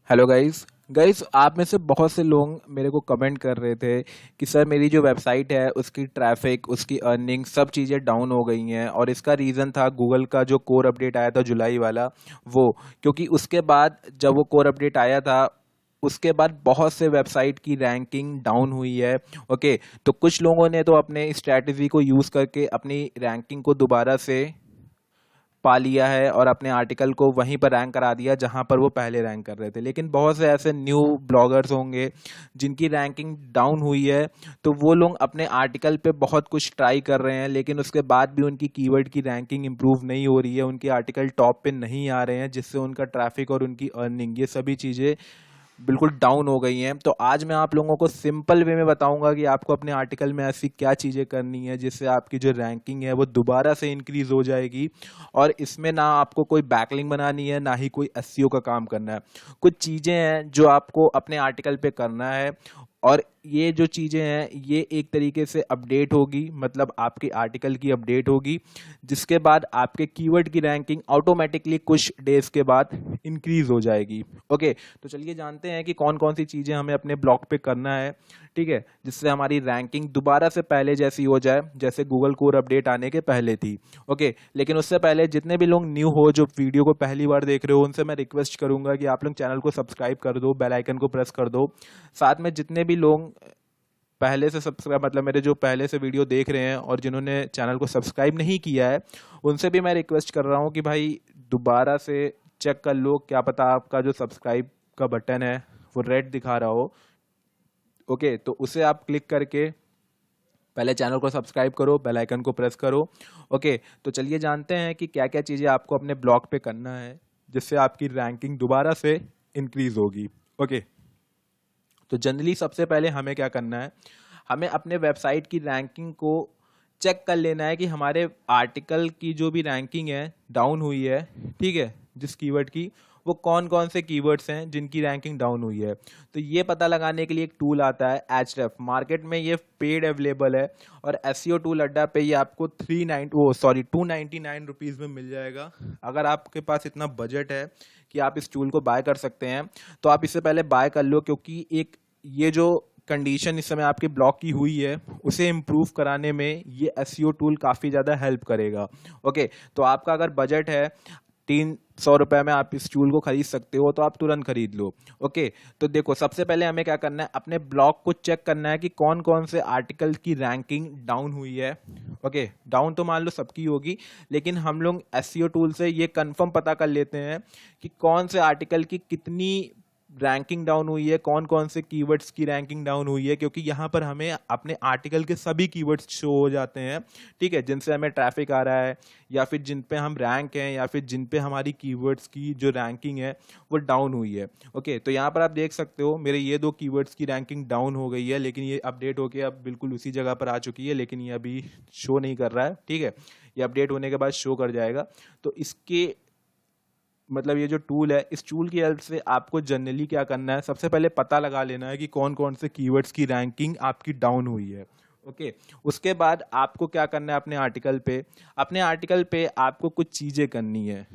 Hello guys. आप में से बहुत से लोग मेरे को कमेंट कर रहे थे कि सर मेरी जो वेबसाइट है उसकी ट्रैफिक, उसकी अर्निंग, सब चीज़ें डाउन हो गई हैं। और इसका रीज़न था गूगल का जो कोर अपडेट आया था जुलाई वाला, वो क्योंकि उसके बाद जब वो कोर अपडेट आया था उसके बाद बहुत से वेबसाइट की रैंकिंग डाउन हुई है। ओके, तो कुछ लोगों ने तो अपने स्ट्रैटेजी को यूज़ करके अपनी रैंकिंग को दोबारा से पा लिया है और अपने आर्टिकल को वहीं पर रैंक करा दिया जहां पर वो पहले रैंक कर रहे थे। लेकिन बहुत से ऐसे न्यू ब्लॉगर्स होंगे जिनकी रैंकिंग डाउन हुई है, तो वो लोग अपने आर्टिकल पे बहुत कुछ ट्राई कर रहे हैं, लेकिन उसके बाद भी उनकी कीवर्ड की रैंकिंग इंप्रूव नहीं हो रही है, उनके आर्टिकल टॉप पे नहीं आ रहे हैं, जिससे उनका ट्रैफिक और उनकी अर्निंग, ये सभी चीज़ें बिल्कुल डाउन हो गई हैं। तो आज मैं आप लोगों को सिंपल वे में बताऊंगा कि आपको अपने आर्टिकल में ऐसी क्या चीज़ें करनी है जिससे आपकी जो रैंकिंग है वो दोबारा से इंक्रीज हो जाएगी। और इसमें ना आपको कोई बैकलिंक बनानी है, ना ही कोई एसईओ का काम करना है। कुछ चीज़ें हैं जो आपको अपने आर्टिकल पे करना है, और ये जो चीज़ें हैं ये एक तरीके से अपडेट होगी, मतलब आपके आर्टिकल की अपडेट होगी, जिसके बाद आपके कीवर्ड की रैंकिंग ऑटोमेटिकली कुछ डेज के बाद इंक्रीज हो जाएगी। ओके, तो चलिए जानते हैं कि कौन कौन सी चीज़ें हमें अपने ब्लॉग पे करना है, ठीक है, जिससे हमारी रैंकिंग दोबारा से पहले जैसी हो जाए जैसे गूगल कोर अपडेट आने के पहले थी। ओके, लेकिन उससे पहले जितने भी लोग न्यू हो, जो वीडियो को पहली बार देख रहे हो, उनसे मैं रिक्वेस्ट करूंगा कि आप लोग चैनल को सब्सक्राइब कर दो, बेल आइकन को प्रेस कर दो। साथ में जितने भी लोग पहले से सब्सक्राइब, मतलब मेरे जो पहले से वीडियो देख रहे हैं और जिन्होंने चैनल को सब्सक्राइब नहीं किया है, उनसे भी मैं रिक्वेस्ट कर रहा हूँ कि भाई दोबारा से चेक कर लो, क्या पता आपका जो सब्सक्राइब का बटन है वो रेड दिखा रहा हो। ओके, तो उसे आप क्लिक करके पहले चैनल को सब्सक्राइब करो, बेल आइकन को प्रेस करो। ओके, तो चलिए जानते हैं कि क्या क्या चीज़ें आपको अपने ब्लॉग पे करना है जिससे आपकी रैंकिंग दोबारा से इंक्रीज होगी। ओके, तो जनरली सबसे पहले हमें क्या करना है, हमें अपने वेबसाइट की रैंकिंग को चेक कर लेना है कि हमारे आर्टिकल की जो भी रैंकिंग है डाउन हुई है, ठीक है, जिस कीवर्ड की, वो कौन कौन से कीवर्ड्स हैं जिनकी रैंकिंग डाउन हुई है। तो ये पता लगाने के लिए एक टूल आता है एचरेफ, मार्केट में ये पेड अवेलेबल है, और एसईओ टूल अड्डा पे ये आपको 299 रुपीज़ में मिल जाएगा। अगर आपके पास इतना बजट है कि आप इस टूल को बाय कर सकते हैं तो आप इससे पहले बाय कर लो, क्योंकि एक ये जो कंडीशन इस समय आपके ब्लॉग की हुई है उसे इम्प्रूव कराने में ये एसईओ टूल काफ़ी ज़्यादा हेल्प करेगा। ओके, तो आपका अगर बजट है 300 रुपये में आप इस टूल को खरीद सकते हो, तो आप तुरंत खरीद लो। ओके, तो देखो सबसे पहले हमें क्या करना है, अपने ब्लॉग को चेक करना है कि कौन कौन से आर्टिकल की रैंकिंग डाउन हुई है। ओके, डाउन तो मान लो सबकी होगी, लेकिन हम लोग एसईओ टूल से ये कंफर्म पता कर लेते हैं कि कौन से आर्टिकल की कितनी रैंकिंग डाउन हुई है, कौन कौन से कीवर्ड्स की रैंकिंग डाउन हुई है, क्योंकि यहाँ पर हमें अपने आर्टिकल के सभी कीवर्ड्स शो हो जाते हैं, ठीक है, जिनसे हमें ट्रैफिक आ रहा है, या फिर जिन पे हम रैंक हैं, या फिर जिन पे हमारी कीवर्ड्स की जो रैंकिंग है वो डाउन हुई है। ओके, तो यहाँ पर आप देख सकते हो मेरे ये दो कीवर्ड्स की रैंकिंग डाउन हो गई है, लेकिन ये अपडेट होके अब बिल्कुल उसी जगह पर आ चुकी है, लेकिन ये अभी शो नहीं कर रहा है, ठीक है, ये अपडेट होने के बाद शो कर जाएगा। तो इसके मतलब ये जो टूल है, इस टूल की हेल्प से आपको जनरली क्या करना है, सबसे पहले पता लगा लेना है कि कौन कौन से कीवर्ड्स की रैंकिंग आपकी डाउन हुई है। ओके, उसके बाद आपको क्या करना है, अपने आर्टिकल पे आपको कुछ चीज़ें करनी है,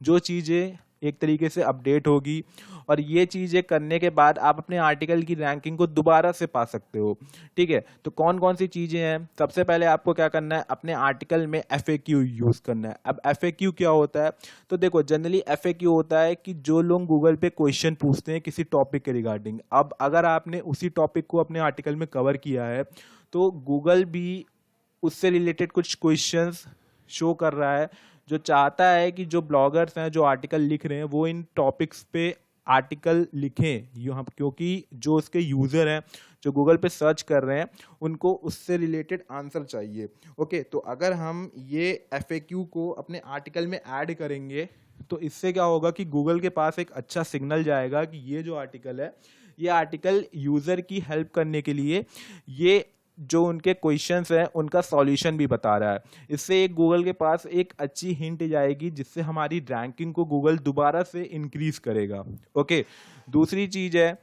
जो चीज़ें एक तरीके से अपडेट होगी, और ये चीज़ें करने के बाद आप अपने आर्टिकल की रैंकिंग को दोबारा से पा सकते हो। ठीक है, तो कौन कौन सी चीज़ें हैं, सबसे पहले आपको क्या करना है, अपने आर्टिकल में एफएक्यू यूज़ करना है। अब एफएक्यू क्या होता है, तो देखो जनरली एफएक्यू होता है कि जो लोग गूगल पे क्वेश्चन पूछते हैं किसी टॉपिक के रिगार्डिंग, अब अगर आपने उसी टॉपिक को अपने आर्टिकल में कवर किया है तो गूगल भी उससे रिलेटेड कुछ क्वेश्चंस शो कर रहा है, जो चाहता है कि जो ब्लॉगर्स हैं जो आर्टिकल लिख रहे हैं वो इन टॉपिक्स पे आर्टिकल लिखें, यहाँ क्योंकि जो उसके यूज़र हैं जो गूगल पे सर्च कर रहे हैं उनको उससे रिलेटेड आंसर चाहिए। ओके, तो अगर हम ये एफएक्यू को अपने आर्टिकल में ऐड करेंगे तो इससे क्या होगा कि गूगल के पास एक अच्छा सिग्नल जाएगा कि ये जो आर्टिकल है, ये आर्टिकल यूज़र की हेल्प करने के लिए, ये जो उनके क्वेश्चंस हैं उनका सॉल्यूशन भी बता रहा है। इससे एक गूगल के पास एक अच्छी हिंट जाएगी जिससे हमारी रैंकिंग को गूगल दोबारा से इंक्रीज करेगा। ओके, दूसरी चीज़ है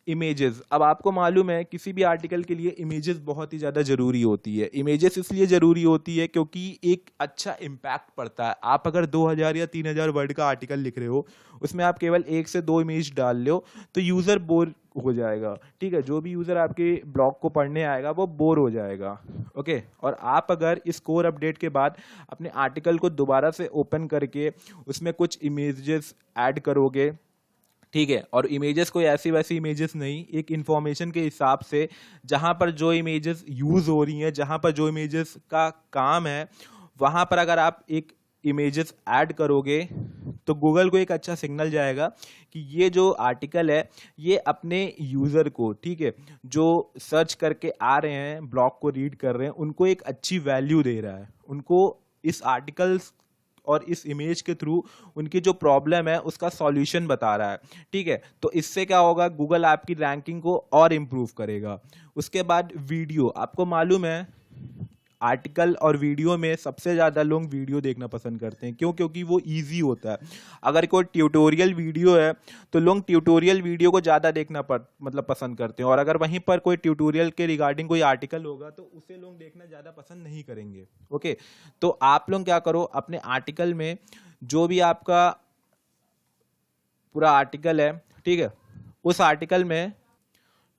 इमेजेस। अब आपको मालूम है किसी भी आर्टिकल के लिए इमेजेस बहुत ही ज़्यादा ज़रूरी होती है। इमेजेस इसलिए ज़रूरी होती है क्योंकि एक अच्छा इम्पैक्ट पड़ता है। आप अगर 2000 या 3000 वर्ड का आर्टिकल लिख रहे हो, उसमें आप केवल 1 से 2 इमेज डाल लो तो यूज़र बोर हो जाएगा। ठीक है, जो भी यूज़र आपके ब्लॉग को पढ़ने आएगा वो बोर हो जाएगा। ओके, और आप अगर इस कोर अपडेट के बाद अपने आर्टिकल को दोबारा से ओपन करके उसमें कुछ इमेजेस ऐड करोगे, ठीक है, और इमेजेस कोई ऐसी वैसी इमेजेस नहीं, एक इंफॉर्मेशन के हिसाब से जहां पर जो इमेजेस यूज हो रही हैं, जहां पर जो इमेजेस का काम है, वहां पर अगर आप एक इमेजेस ऐड करोगे तो गूगल को एक अच्छा सिग्नल जाएगा कि ये जो आर्टिकल है ये अपने यूज़र को, ठीक है, जो सर्च करके आ रहे हैं, ब्लॉग को रीड कर रहे हैं, उनको एक अच्छी वैल्यू दे रहा है, उनको इस आर्टिकल्स और इस इमेज के थ्रू उनकी जो प्रॉब्लम है उसका सॉल्यूशन बता रहा है। ठीक है, तो इससे क्या होगा, गूगल आपकी रैंकिंग को और इम्प्रूव करेगा। उसके बाद वीडियो, आपको मालूम है आर्टिकल और वीडियो में सबसे ज़्यादा लोग वीडियो देखना पसंद करते हैं। क्यों? क्योंकि वो इजी होता है। अगर कोई ट्यूटोरियल वीडियो है तो लोग ट्यूटोरियल वीडियो को ज़्यादा देखना मतलब पसंद करते हैं, और अगर वहीं पर कोई ट्यूटोरियल के रिगार्डिंग कोई आर्टिकल होगा तो उसे लोग देखना ज़्यादा पसंद नहीं करेंगे। ओके, तो आप लोग क्या करो, अपने आर्टिकल में जो भी आपका पूरा आर्टिकल है, ठीक है, उस आर्टिकल में,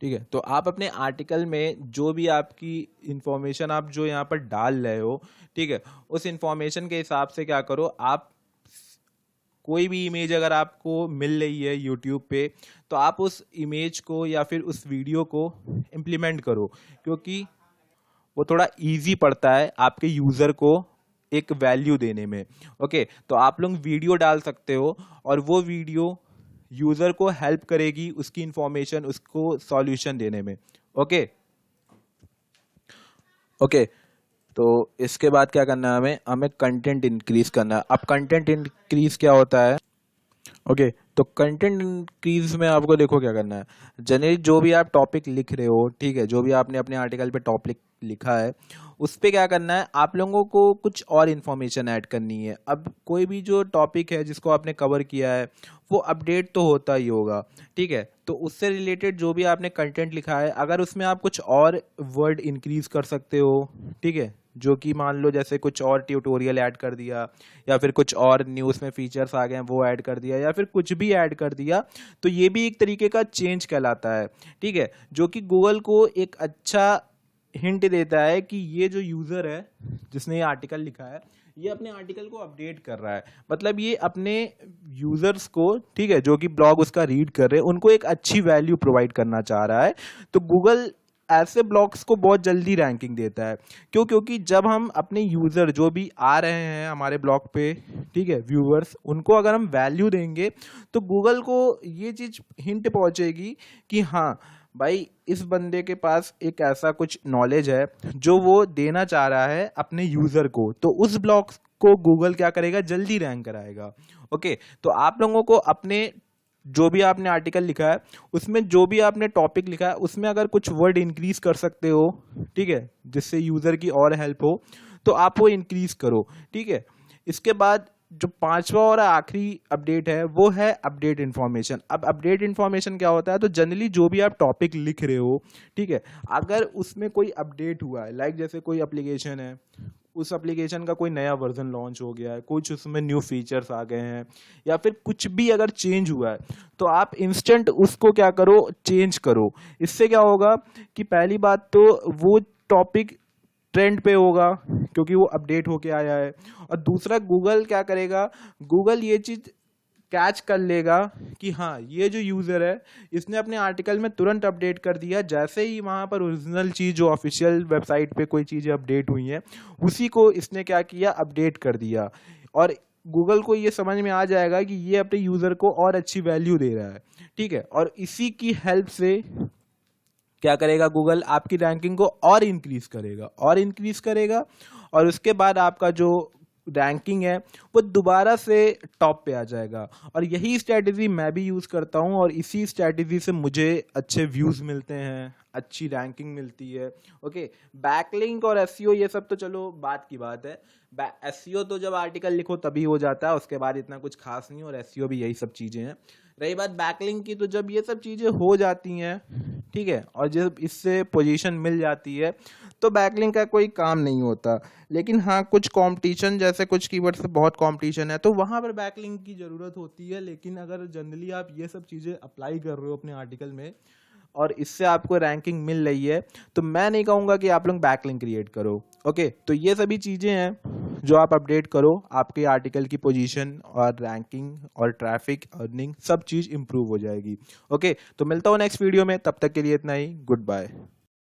ठीक है, तो आप अपने आर्टिकल में जो भी आपकी इंफॉर्मेशन आप जो यहाँ पर डाल रहे हो, ठीक है, उस इंफॉर्मेशन के हिसाब से क्या करो, आप कोई भी इमेज अगर आपको मिल रही है यूट्यूब पे तो आप उस इमेज को या फिर उस वीडियो को इम्प्लीमेंट करो, क्योंकि वो थोड़ा इजी पड़ता है आपके यूज़र को एक वैल्यू देने में। ओके, तो आप लोग वीडियो डाल सकते हो और वो वीडियो यूज़र को हेल्प करेगी उसकी इंफॉर्मेशन, उसको सॉल्यूशन देने में। ओके ओके, तो इसके बाद क्या करना है, हमें हमें कंटेंट इंक्रीज करना है। अब कंटेंट इंक्रीज क्या होता है? ओके, तो कंटेंट इंक्रीज में आपको देखो क्या करना है। जनरली जो भी आप टॉपिक लिख रहे हो, ठीक है, जो भी आपने अपने आर्टिकल पे टॉपिक लिखा है उस पे क्या करना है, आप लोगों को कुछ और इन्फॉर्मेशन ऐड करनी है। अब कोई भी जो टॉपिक है जिसको आपने कवर किया है वो अपडेट तो होता ही होगा, ठीक है, तो उससे रिलेटेड जो भी आपने कंटेंट लिखा है अगर उसमें आप कुछ और वर्ड इंक्रीज कर सकते हो, ठीक है, जो कि मान लो जैसे कुछ और ट्यूटोरियल ऐड कर दिया या फिर कुछ और न्यूज़ में फीचर्स आ गए हैं वो ऐड कर दिया या फिर कुछ भी ऐड कर दिया, तो ये भी एक तरीके का चेंज कहलाता है। ठीक है, जो कि गूगल को एक अच्छा हिंट देता है कि ये जो यूज़र है जिसने ये आर्टिकल लिखा है ये अपने आर्टिकल को अपडेट कर रहा है, मतलब ये अपने यूजर्स को, ठीक है, जो कि ब्लॉग उसका रीड कर रहे हैं उनको एक अच्छी वैल्यू प्रोवाइड करना चाह रहा है। तो गूगल ऐसे ब्लॉग्स को बहुत जल्दी रैंकिंग देता है। क्यों? क्योंकि जब हम अपने यूज़र जो भी आ रहे हैं हमारे ब्लॉग पे, ठीक है, व्यूअर्स, उनको अगर हम वैल्यू देंगे तो गूगल को ये चीज़ हिंट पहुंचेगी कि हाँ भाई इस बंदे के पास एक ऐसा कुछ नॉलेज है जो वो देना चाह रहा है अपने यूज़र को, तो उस ब्लॉग को गूगल क्या करेगा, जल्दी रैंक कराएगा। ओके, तो आप लोगों को अपने जो भी आपने आर्टिकल लिखा है उसमें जो भी आपने टॉपिक लिखा है उसमें अगर कुछ वर्ड इंक्रीज कर सकते हो, ठीक है, जिससे यूज़र की और हेल्प हो तो आप वो इंक्रीज करो। ठीक है, इसके बाद जो पांचवा और आखिरी अपडेट है वो है अपडेट इन्फॉर्मेशन। अब अपडेट इन्फॉर्मेशन क्या होता है, तो जनरली जो भी आप टॉपिक लिख रहे हो, ठीक है, अगर उसमें कोई अपडेट हुआ है, लाइक जैसे कोई एप्लीकेशन है, उस एप्लीकेशन का कोई नया वर्जन लॉन्च हो गया है, कुछ उसमें न्यू फीचर्स आ गए हैं या फिर कुछ भी अगर चेंज हुआ है तो आप इंस्टेंट उसको क्या करो, चेंज करो। इससे क्या होगा कि पहली बात तो वो टॉपिक ट्रेंड पे होगा क्योंकि वो अपडेट होके आया है, और दूसरा गूगल क्या करेगा, गूगल ये चीज़ कैच कर लेगा कि हाँ ये जो यूज़र है इसने अपने आर्टिकल में तुरंत अपडेट कर दिया, जैसे ही वहाँ पर ओरिजिनल चीज़ जो ऑफिशियल वेबसाइट पे कोई चीज़ें अपडेट हुई हैं उसी को इसने क्या किया, अपडेट कर दिया, और गूगल को ये समझ में आ जाएगा कि ये अपने यूज़र को और अच्छी वैल्यू दे रहा है। ठीक है, और इसी की हेल्प से क्या करेगा, गूगल आपकी रैंकिंग को और इंक्रीज करेगा और इंक्रीज करेगा, और उसके बाद आपका जो रैंकिंग है वो दोबारा से टॉप पे आ जाएगा। और यही स्ट्रैटेजी मैं भी यूज़ करता हूँ और इसी स्ट्रैटेजी से मुझे अच्छे व्यूज़ मिलते हैं, अच्छी रैंकिंग मिलती है। ओके, बैकलिंक और एसईओ ये सब तो चलो बात की बात है। एसईओ तो जब आर्टिकल लिखो तभी हो जाता है, उसके बाद इतना कुछ खास नहीं, और एसईओ भी यही सब चीज़ें हैं। रही बात बैकलिंक की, तो जब ये सब चीज़ें हो जाती हैं, ठीक है, और जब इससे पोजीशन मिल जाती है तो बैकलिंक का कोई काम नहीं होता। लेकिन हाँ, कुछ कंपटीशन, जैसे कुछ कीवर्ड से बहुत कंपटीशन है तो वहाँ पर बैकलिंक की ज़रूरत होती है। लेकिन अगर जनरली आप ये सब चीज़ें अप्लाई कर रहे हो अपने आर्टिकल में और इससे आपको रैंकिंग मिल रही है, तो मैं नहीं कहूँगा कि आप लोग बैकलिंक क्रिएट करो। ओके, तो ये सभी चीज़ें हैं जो आप अपडेट करो, आपके आर्टिकल की पोजीशन और रैंकिंग और ट्रैफिक, अर्निंग, सब चीज़ इंप्रूव हो जाएगी। ओके, तो मिलता हूँ नेक्स्ट वीडियो में, तब तक के लिए इतना ही, गुड बाय।